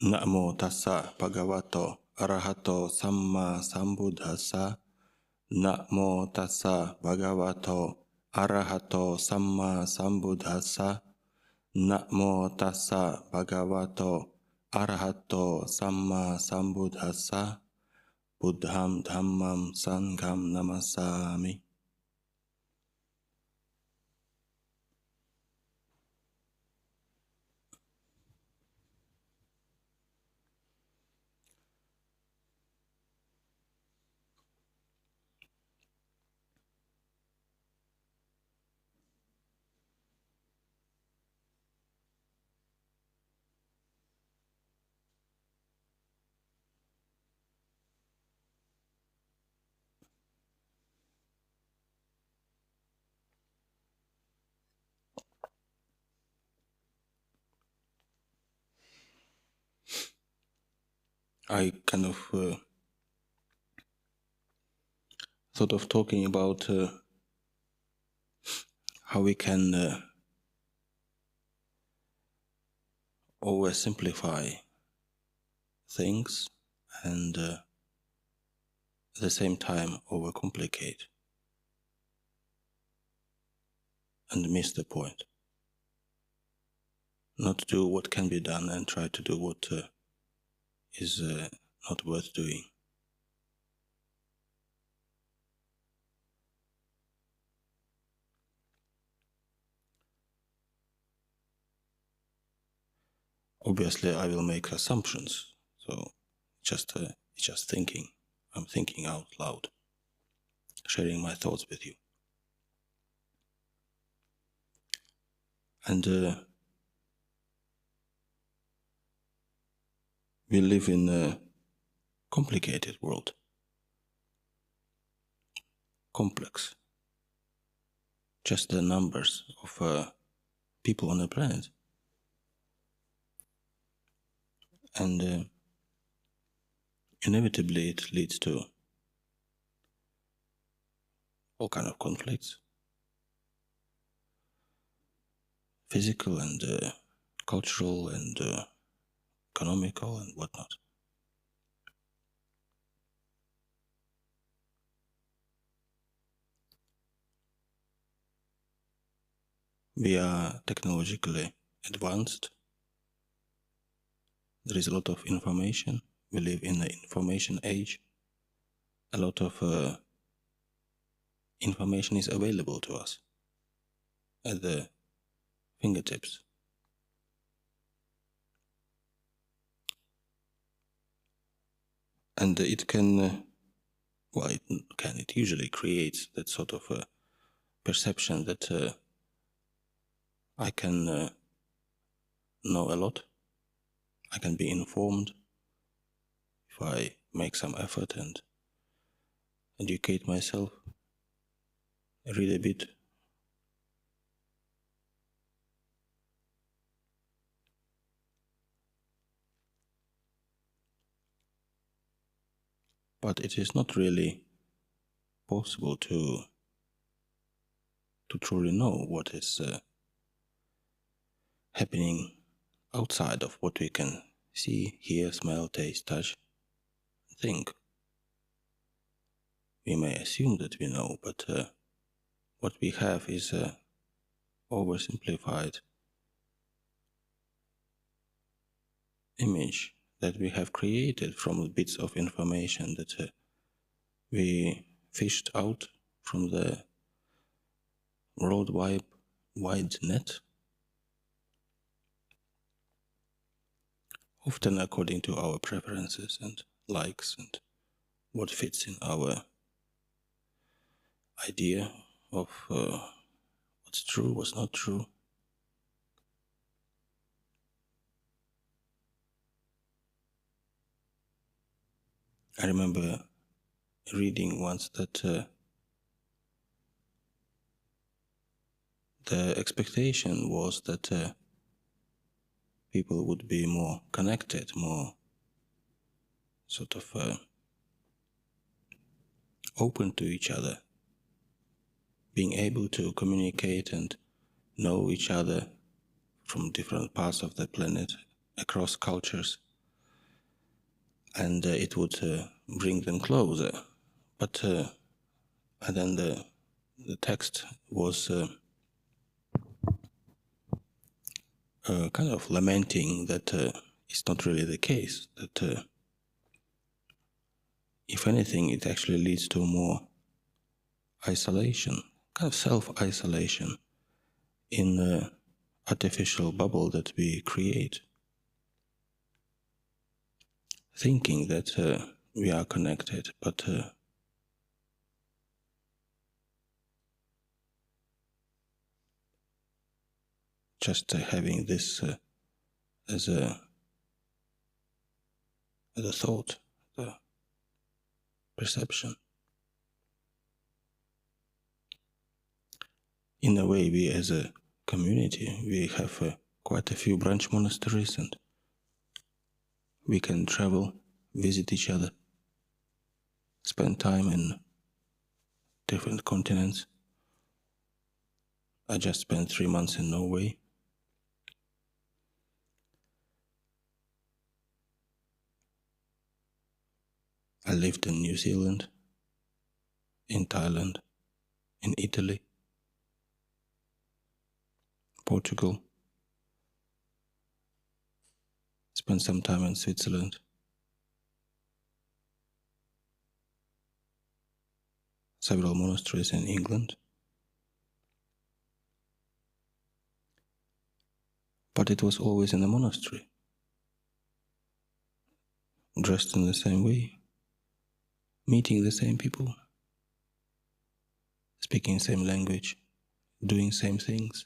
Namo tassa bhagavato arahato samma sambuddhassa. Namo tassa bhagavato arahato samma sambuddhassa. Namo tassa bhagavato arahato samma sambuddhassa. Buddham dhammam sangham namasami. I kind of thought of talking about how we can oversimplify things and at the same time overcomplicate and miss the point. Not do what can be done and try to do what is not worth doing. Obviously, I will make assumptions, so just thinking. I'm thinking out loud, sharing my thoughts with you. And we live in a complicated world, complex. Just the numbers of people on the planet. And inevitably it leads to all kind of conflicts, physical and cultural and economical and whatnot. We are technologically advanced. There is a lot of information. We live in the information age. A lot of information is available to us at the fingertips. And it can, it usually creates that sort of perception that I can know a lot. I can be informed if I make some effort and educate myself, read a bit. But it is not really possible to truly know what is happening outside of what we can see, hear, smell, taste, touch, think. We may assume that we know, but what we have is oversimplified image that we have created from bits of information that we fished out from the worldwide net, often according to our preferences and likes and what fits in our idea of what's true, what's not true. I remember reading once that the expectation was that people would be more connected, more sort of open to each other, being able to communicate and know each other from different parts of the planet, across cultures, and it would bring them closer. But and then the text was kind of lamenting that it's not really the case, that if anything, it actually leads to more isolation, kind of self-isolation in the artificial bubble that we create, thinking that we are connected, but just having this as a thought, the perception. In a way, we as a community, we have quite a few branch monasteries, and we can travel, visit each other, spend time in different continents. I just spent 3 months in Norway. I lived in New Zealand, in Thailand, in Italy, Portugal, spent some time in Switzerland, several monasteries in England. But it was always in a monastery, dressed in the same way, meeting the same people, speaking same language, doing same things.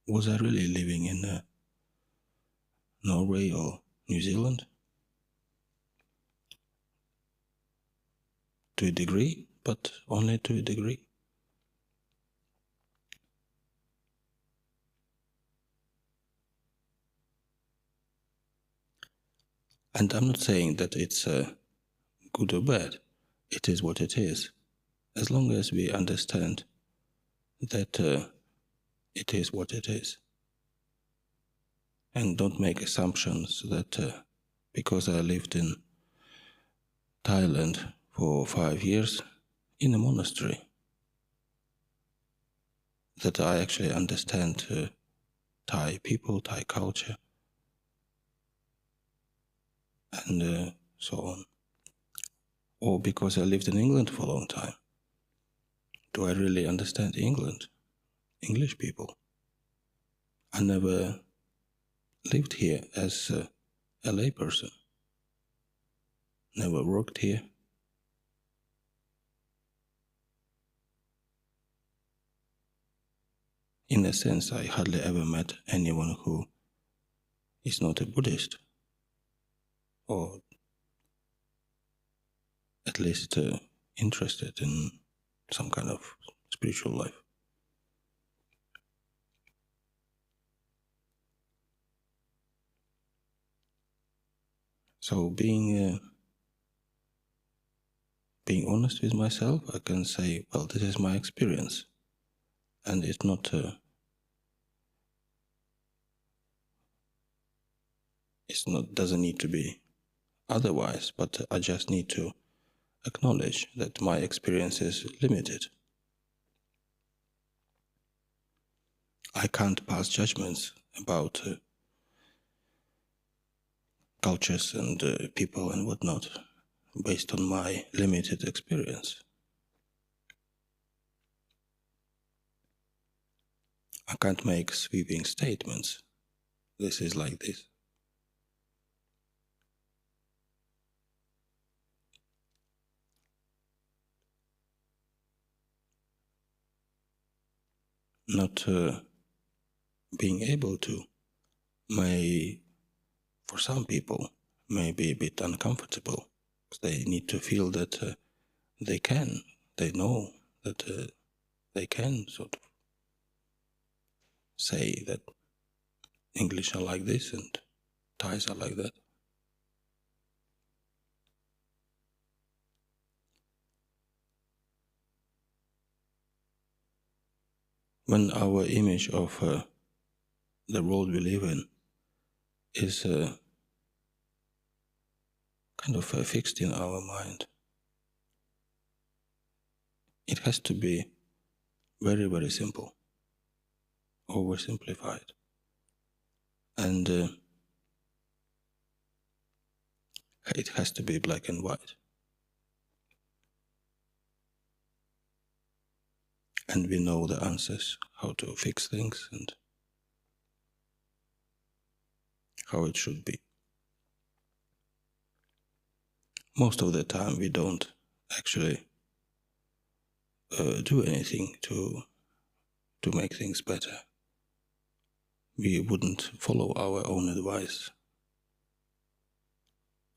Was I really living in Norway or New Zealand? To a degree, but only to a degree. And I'm not saying that it's good or bad. It is what it is. As long as we understand that it is what it is. And don't make assumptions that because I lived in Thailand for 5 years in a monastery, that I actually understand Thai people, Thai culture, and so on. Or because I lived in England for a long time, do I really understand England, English people? I never lived here as a layperson, never worked here. In a sense, I hardly ever met anyone who is not a Buddhist, or at least interested in some kind of spiritual life. So being honest with myself, I can say, well, this is my experience, and it's not doesn't need to be otherwise, but I just need to acknowledge that my experience is limited. I can't pass judgments about cultures and people and whatnot based on my limited experience. I can't make sweeping statements. This is like this. Not being able to may, for some people, may be a bit uncomfortable. They need to feel that they know that they can sort of say that English are like this and Thais are like that. When our image of the world we live in is kind of fixed in our mind. It has to be very, very simple, oversimplified. And it has to be black and white. And we know the answers, how to fix things and how it should be. Most of the time we don't actually do anything to make things better. We wouldn't follow our own advice.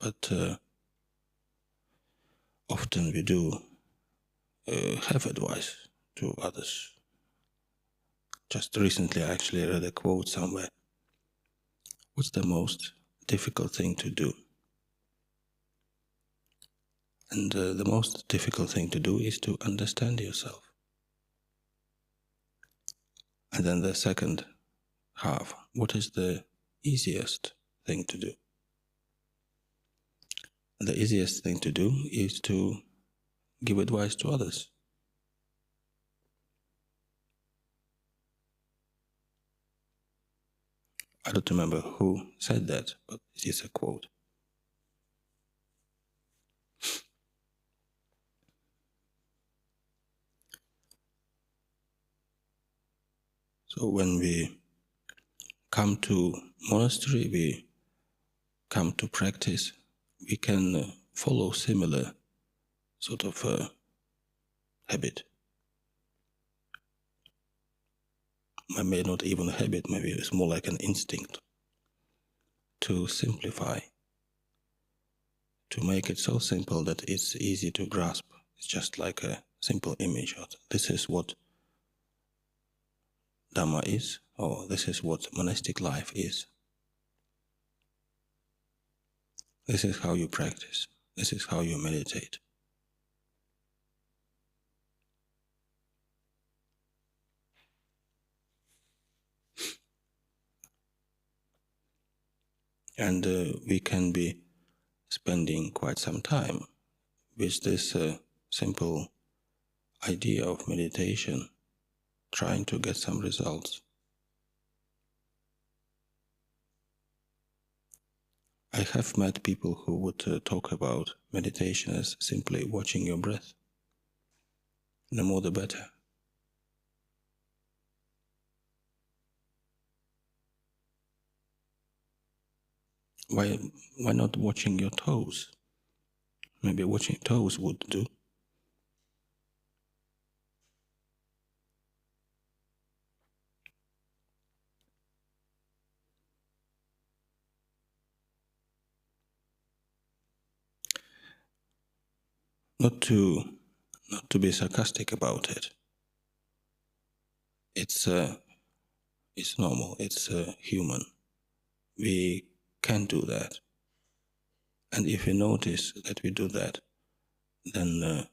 But often we do have advice to others. Just recently I actually read a quote somewhere. What's the most difficult thing to do? And the most difficult thing to do is to understand yourself. And then the second half, what is the easiest thing to do? And the easiest thing to do is to give advice to others. I don't remember who said that, but it is a quote. So when we come to monastery, we come to practice, we can follow similar sort of habit. Maybe not even a habit, maybe it's more like an instinct to simplify, to make it so simple that it's easy to grasp. It's just like a simple image of this is what Dhamma is, or this is what monastic life is. This is how you practice. This is how you meditate. And we can be spending quite some time with this simple idea of meditation, trying to get some results. I have met people who would talk about meditation as simply watching your breath. The more the better. Why not watching your toes? Maybe watching toes would do. Not to be sarcastic about it. It's normal. It's human. We can do that, and if we notice that we do that, then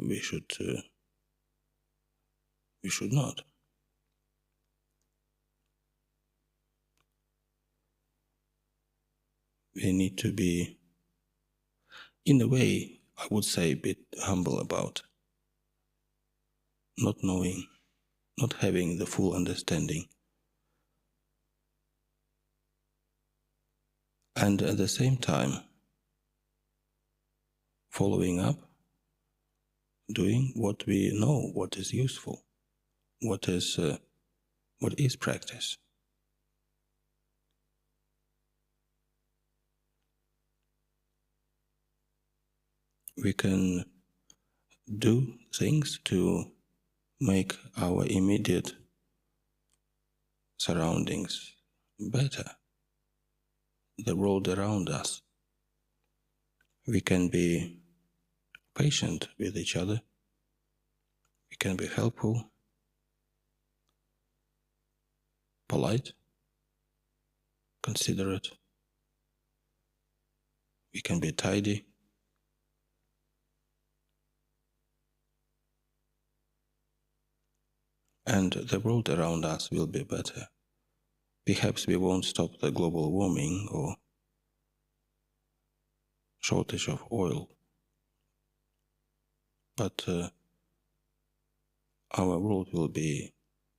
we should not. We need to be, in a way, I would say, a bit humble about not knowing, not having the full understanding. And at the same time, following up, doing what we know, what is useful, what is practice. We can do things to make our immediate surroundings better, the world around us. We can be patient with each other. We can be helpful, polite, considerate. We can be tidy. And the world around us will be better. Perhaps we won't stop the global warming or shortage of oil. But our world will be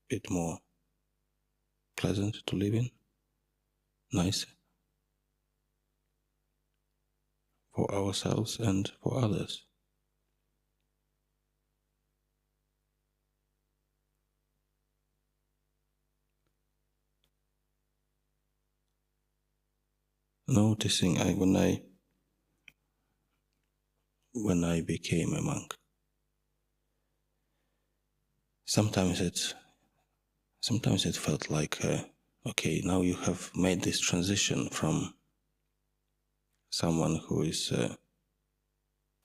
a bit more pleasant to live in, nicer for ourselves and for others. Noticing when I became a monk, sometimes it felt like, okay, now you have made this transition from someone who is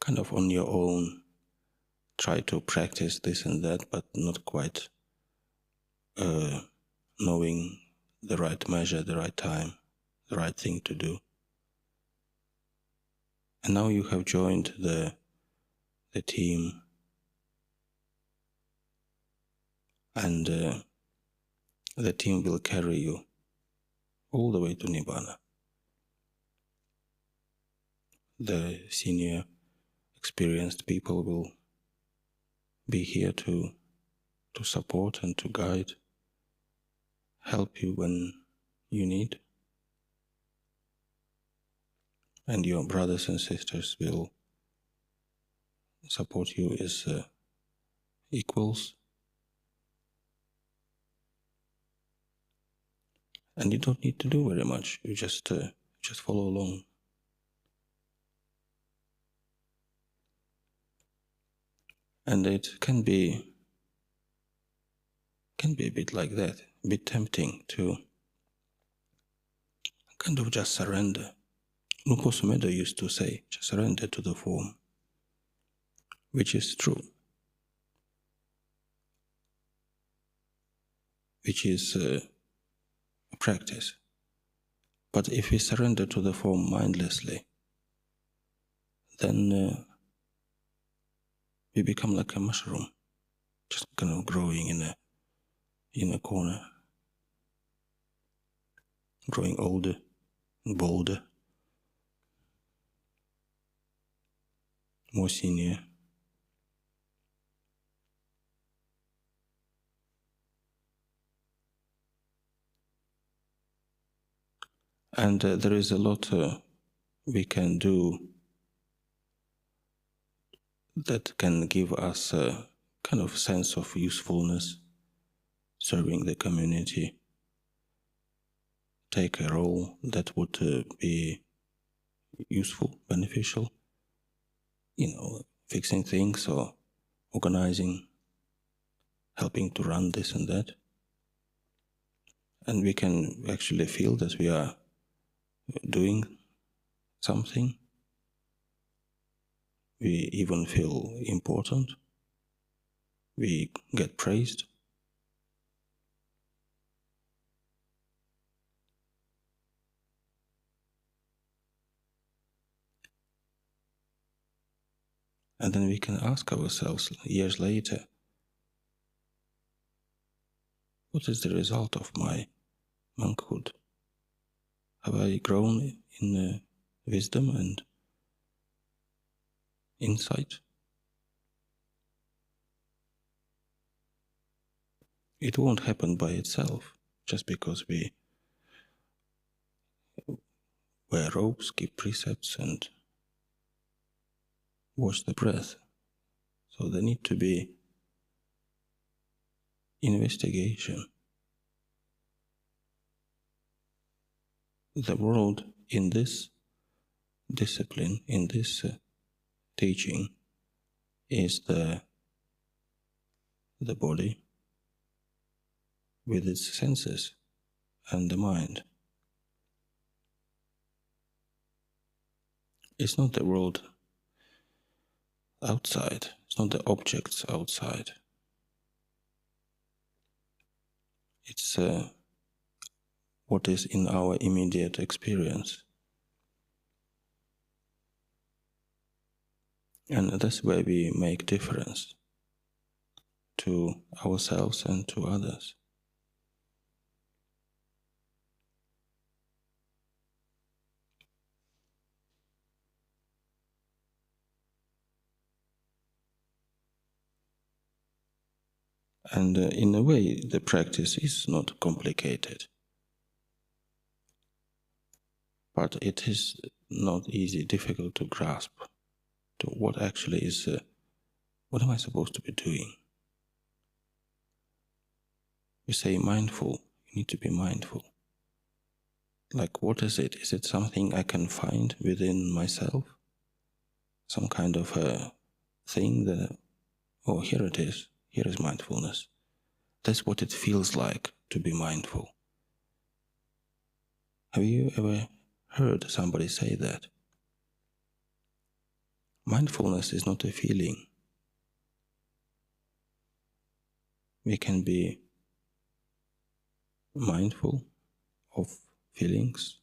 kind of on your own, try to practice this and that, but not quite knowing the right measure, the right time, the right thing to do. And now you have joined the team, and the team will carry you all the way to Nibbana. The senior, experienced people will be here to support and to guide, help you when you need. And your brothers and sisters will support you as equals. And you don't need to do very much. You just follow along. And it can be a bit like that, a bit tempting to kind of just surrender. Lupo Sumedho used to say, just surrender to the form, which is true, which is a practice. But if we surrender to the form mindlessly, then we become like a mushroom, just kind of growing in a corner, growing older, bolder, more senior. And there is a lot we can do that can give us a kind of sense of usefulness, serving the community, take a role that would be useful, beneficial, fixing things or organizing, helping to run this and that. And we can actually feel that we are doing something. We even feel important. We get praised. And then we can ask ourselves years later, what is the result of my monkhood? Have I grown in wisdom and insight? It won't happen by itself, just because we wear robes, keep precepts, and watch the breath. So there need to be investigation. The world in this discipline, in this teaching, is the body with its senses and the mind. It's not the world outside, it's not the objects outside. It's what is in our immediate experience. And that's where we make difference to ourselves and to others. And in a way, the practice is not complicated. But it is not easy, difficult to grasp to what actually is, what am I supposed to be doing? You say mindful, you need to be mindful. Like, what is it? Is it something I can find within myself? Some kind of a thing that, oh, here it is, here is mindfulness. That's what it feels like to be mindful. Have you ever heard somebody say that? Mindfulness is not a feeling. We can be mindful of feelings,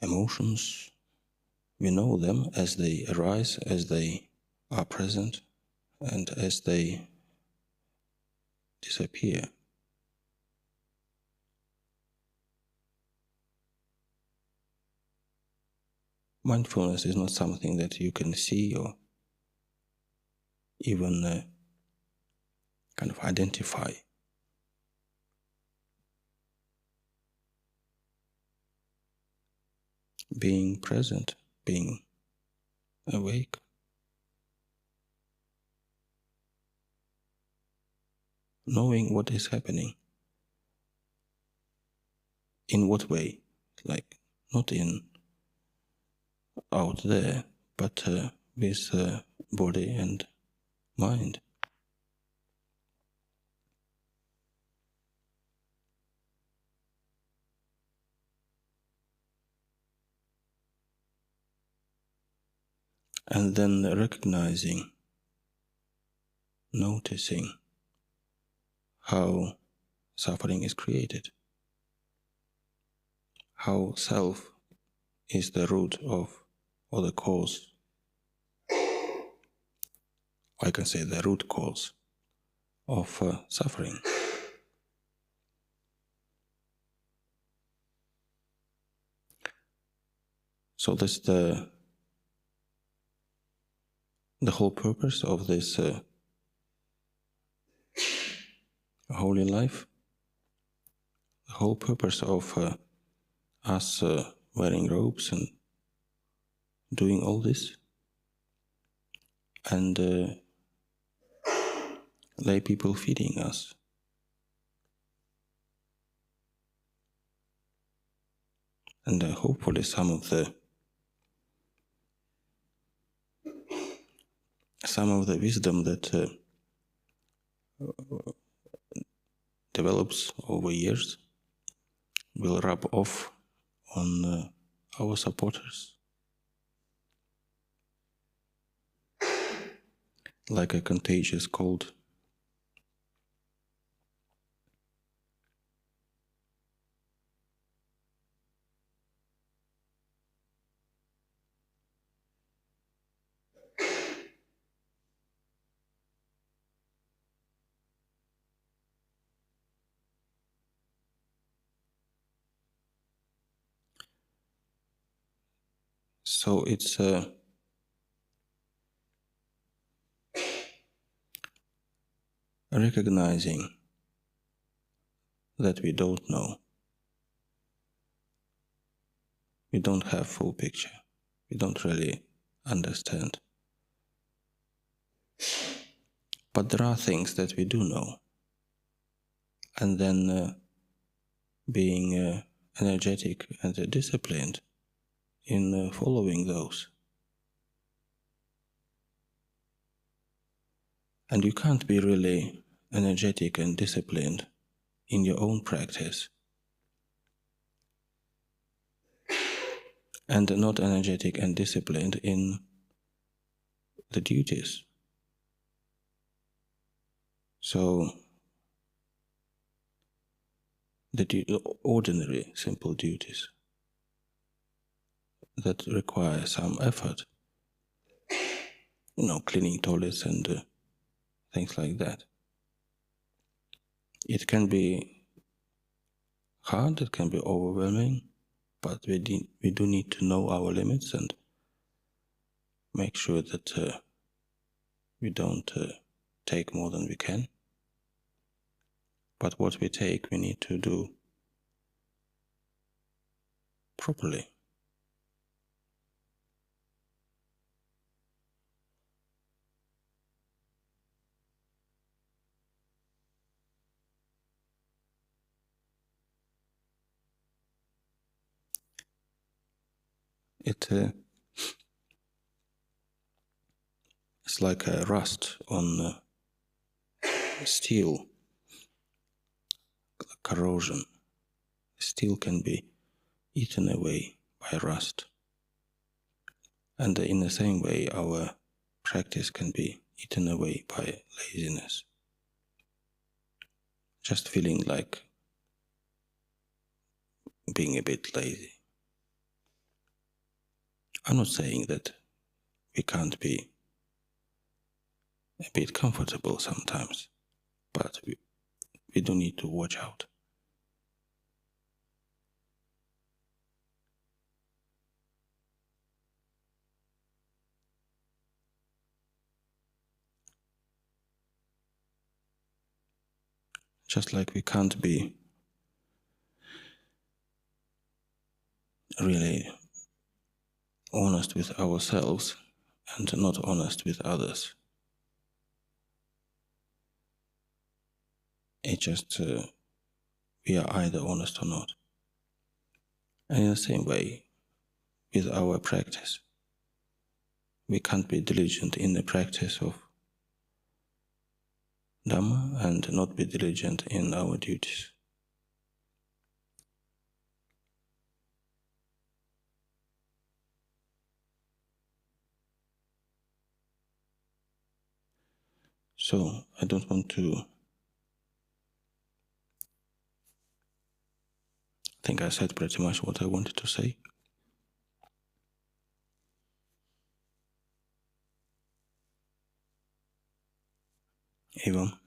emotions. We know them as they arise, as they are present, and as they disappear. Mindfulness is not something that you can see or even kind of identify. Being present, being awake, knowing what is happening. In what way? Like, not in out there, but with body and mind. And then recognizing, noticing how suffering is created, how self is the root of, or the cause, I can say the root cause of suffering. So that's the whole purpose of this holy life. The whole purpose of us wearing robes and doing all this, and lay people feeding us. And hopefully some of the wisdom that develops over years will rub off on our supporters, like a contagious cold. So it's recognizing that we don't know. We don't have full picture. We don't really understand. But there are things that we do know. And then being energetic and disciplined in following those. And you can't be really energetic and disciplined in your own practice and not energetic and disciplined in the duties. So the ordinary, simple duties that require some effort, cleaning toilets and things like that. It can be hard, it can be overwhelming, but we do need to know our limits and make sure that We don't take more than we can. But what we take, we need to do properly. It's like a rust on steel, corrosion. Steel can be eaten away by rust. And in the same way, our practice can be eaten away by laziness. Just feeling like being a bit lazy. I'm not saying that we can't be a bit comfortable sometimes, but we do need to watch out. Just like we can't be really honest with ourselves and not honest with others. It's just we are either honest or not. And in the same way, with our practice, we can't be diligent in the practice of Dhamma and not be diligent in our duties. So, I don't want to... I think I said pretty much what I wanted to say. Evam.